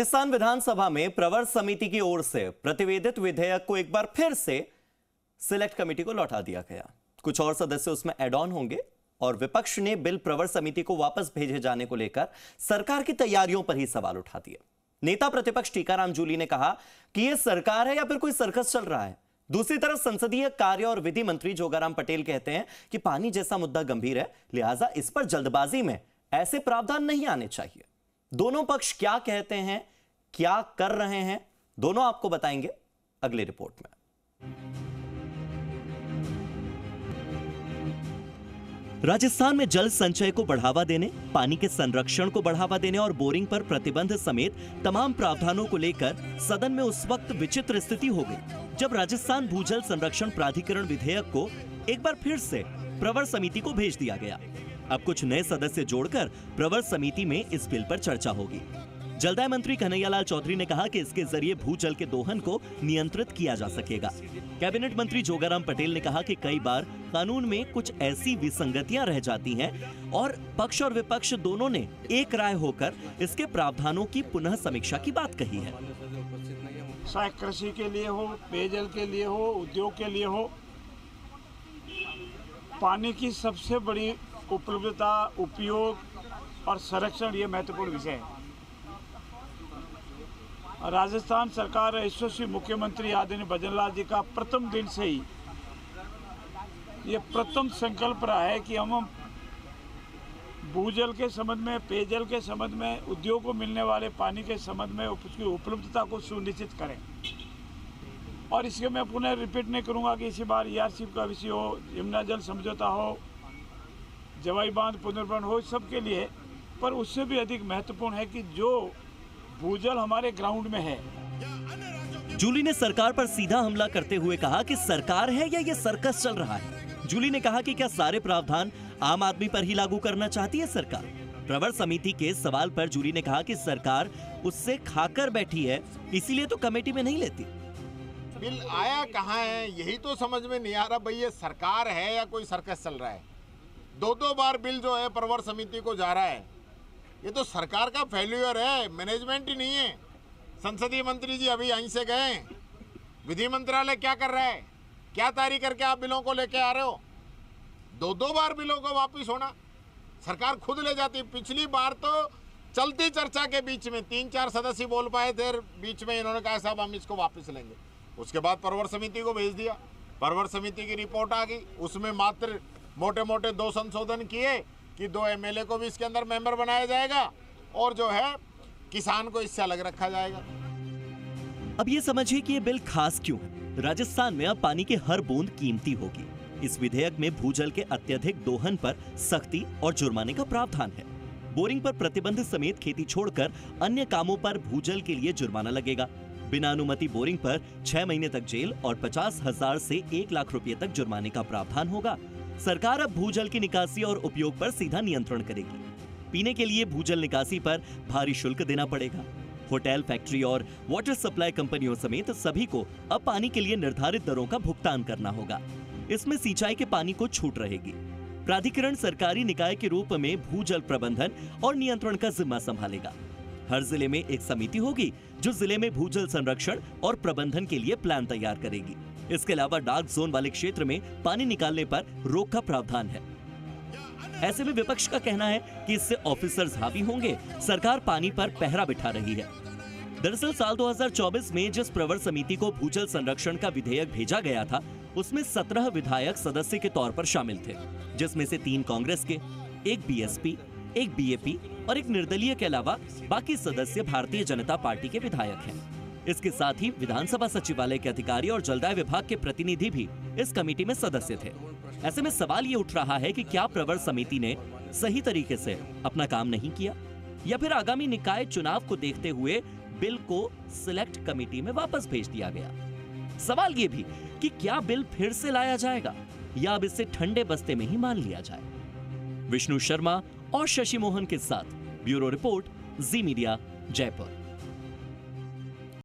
राजस्थान विधानसभा में प्रवर समिति की ओर से प्रतिवेदित विधेयक को एक बार फिर से सिलेक्ट कमेटी को लौटा दिया गया। कुछ और सदस्य उसमें ऐड ऑन होंगे और विपक्ष ने बिल प्रवर समिति को वापस भेजे जाने को लेकर सरकार की तैयारियों पर ही सवाल उठा दिए। नेता प्रतिपक्ष टीकाराम जूली ने कहा कि यह सरकार है या फिर कोई सर्कस चल रहा है। दूसरी तरफ संसदीय कार्य और विधि मंत्री जोगाराम पटेल कहते हैं कि पानी जैसा मुद्दा गंभीर है, लिहाजा इस पर जल्दबाजी में ऐसे प्रावधान नहीं आने चाहिए। दोनों पक्ष क्या कहते हैं, क्या कर रहे हैं, दोनों आपको बताएंगे अगली रिपोर्ट में। राजस्थान में जल संचय को बढ़ावा देने, पानी के संरक्षण को बढ़ावा देने और बोरिंग पर प्रतिबंध समेत तमाम प्रावधानों को लेकर सदन में उस वक्त विचित्र स्थिति हो गई जब राजस्थान भूजल संरक्षण प्राधिकरण विधेयक को एक बार फिर से प्रवर समिति को भेज दिया गया। अब कुछ नए सदस्य जोड़कर प्रवर समिति में इस बिल पर चर्चा होगी। जलदाय मंत्री कन्हैयालाल चौधरी ने कहा कि इसके जरिए भूजल के दोहन को नियंत्रित किया जा सकेगा। कैबिनेट मंत्री जोगाराम पटेल ने कहा कि कई बार कानून में कुछ ऐसी विसंगतियां रह जाती हैं और पक्ष और विपक्ष दोनों ने एक राय होकर इसके प्रावधानों की पुनः समीक्षा की बात कही है। चाहे कृषि के लिए हो, पेयजल के लिए हो, उद्योग के लिए हो, पानी की सबसे बड़ी उपलब्धता, उपयोग और संरक्षण ये महत्वपूर्ण विषय है। राजस्थान सरकार यशस्वी मुख्यमंत्री आदरणीय भजनलाल जी का प्रथम दिन से ही ये प्रथम संकल्प रहा है कि हम भूजल के संबंध में, पेयजल के संबंध में, उद्योग को मिलने वाले पानी के संबंध में उसकी उपलब्धता को सुनिश्चित करें। और इसके मैं पुनः रिपीट नहीं करूंगा कि इसी बार ईआरसी का विषय हो, यमुना जल समझौता हो, जवाई बांध पुनर्भरण हो, सबके लिए, पर उससे भी अधिक महत्वपूर्ण है कि जो भूजल हमारे ग्राउंड में है। जूली ने सरकार पर सीधा हमला करते हुए कहा कि सरकार है या ये सर्कस चल रहा है। जूली ने कहा कि क्या सारे प्रावधान आम आदमी पर ही लागू करना चाहती है सरकार। प्रवर समिति के सवाल पर जूली ने कहा कि सरकार उससे खाकर बैठी है, इसीलिए तो कमेटी में नहीं लेती। बिल आया कहाँ है यही तो समझ में नहीं आ रहा। भाई ये सरकार है या कोई सर्कस चल रहा है। दो बार बिल जो है प्रवर समिति को जा रहा है। ये तो सरकार का फेल्यूर है, मैनेजमेंट ही नहीं है। संसदीय मंत्री जी अभी यहीं से गए, विधि मंत्रालय क्या कर रहा है, क्या तैयारी करके आप बिलों को लेके आ रहे हो। दो बार बिलों को वापस होना सरकार खुद ले जाती। पिछली बार तो चलती चर्चा के बीच में 3-4 सदस्य बोल पाए थे, बीच में इन्होंने कहा साहब हम इसको वापस लेंगे। उसके बाद प्रवर समिति को भेज दिया, प्रवर समिति की रिपोर्ट आ गई। उसमें मात्र मोटे मोटे 2 संशोधन किए कि 2 एमएलए को भी इसके अंदर मेंबर बनाया जाएगा और जो है किसान को इससे अलग रखा जाएगा। अब ये समझिए कि ये बिल खास क्यों है। राजस्थान में अब पानी की हर बूंद कीमती होगी। इस विधेयक में भूजल के अत्यधिक दोहन पर सख्ती और जुर्माने का प्रावधान है। बोरिंग पर प्रतिबंध समेत खेती छोड़कर अन्य कामों पर भूजल के लिए जुर्माना लगेगा। बिना अनुमति बोरिंग पर 6 महीने तक जेल और 50,000 से 1 लाख रुपए तक जुर्माने का प्रावधान होगा। सरकार अब भूजल की निकासी और उपयोग पर सीधा नियंत्रण करेगी। पीने के लिए भूजल निकासी पर भारी शुल्क देना पड़ेगा। होटल, फैक्ट्री और वाटर सप्लाई कंपनियों समेत सभी को अब पानी के लिए निर्धारित दरों का भुगतान करना होगा। इसमें सिंचाई के पानी को छूट रहेगी। प्राधिकरण सरकारी निकाय के रूप में भूजल प्रबंधन और नियंत्रण का जिम्मा संभालेगा। हर जिले में एक समिति होगी जो जिले में भूजल संरक्षण और प्रबंधन के लिए प्लान तैयार करेगी। इसके अलावा डार्क जोन वाले क्षेत्र में पानी निकालने पर रोक का प्रावधान है। ऐसे में विपक्ष का कहना है कि इससे ऑफिसर्स हावी होंगे। सरकार पानी पर पहरा बिठा रही है। दरअसल साल 2024 में जिस प्रवर समिति को भूजल संरक्षण का विधेयक भेजा गया था, उसमें 17 विधायक सदस्य के तौर पर शामिल थे, जिसमें से 3 कांग्रेस के, 1 बीएसपी, 1 बीएपी और 1 निर्दलीय के अलावा बाकी सदस्य भारतीय जनता पार्टी के विधायक हैं। इसके साथ ही विधानसभा सचिवालय के अधिकारी और जलदाय विभाग के प्रतिनिधि भी इस कमेटी में सदस्य थे। ऐसे में सवाल ये उठ रहा है कि क्या प्रवर समिति ने सही तरीके से अपना काम नहीं किया या फिर आगामी निकाय चुनाव को देखते हुए बिल को सिलेक्ट कमेटी में वापस भेज दिया गया। सवाल ये भी कि क्या बिल फिर से लाया जाएगा या अब इसे ठंडे बस्ते में ही मान लिया जाए। विष्णु शर्मा और शशि मोहन के साथ ब्यूरो रिपोर्ट, जी मीडिया, जयपुर।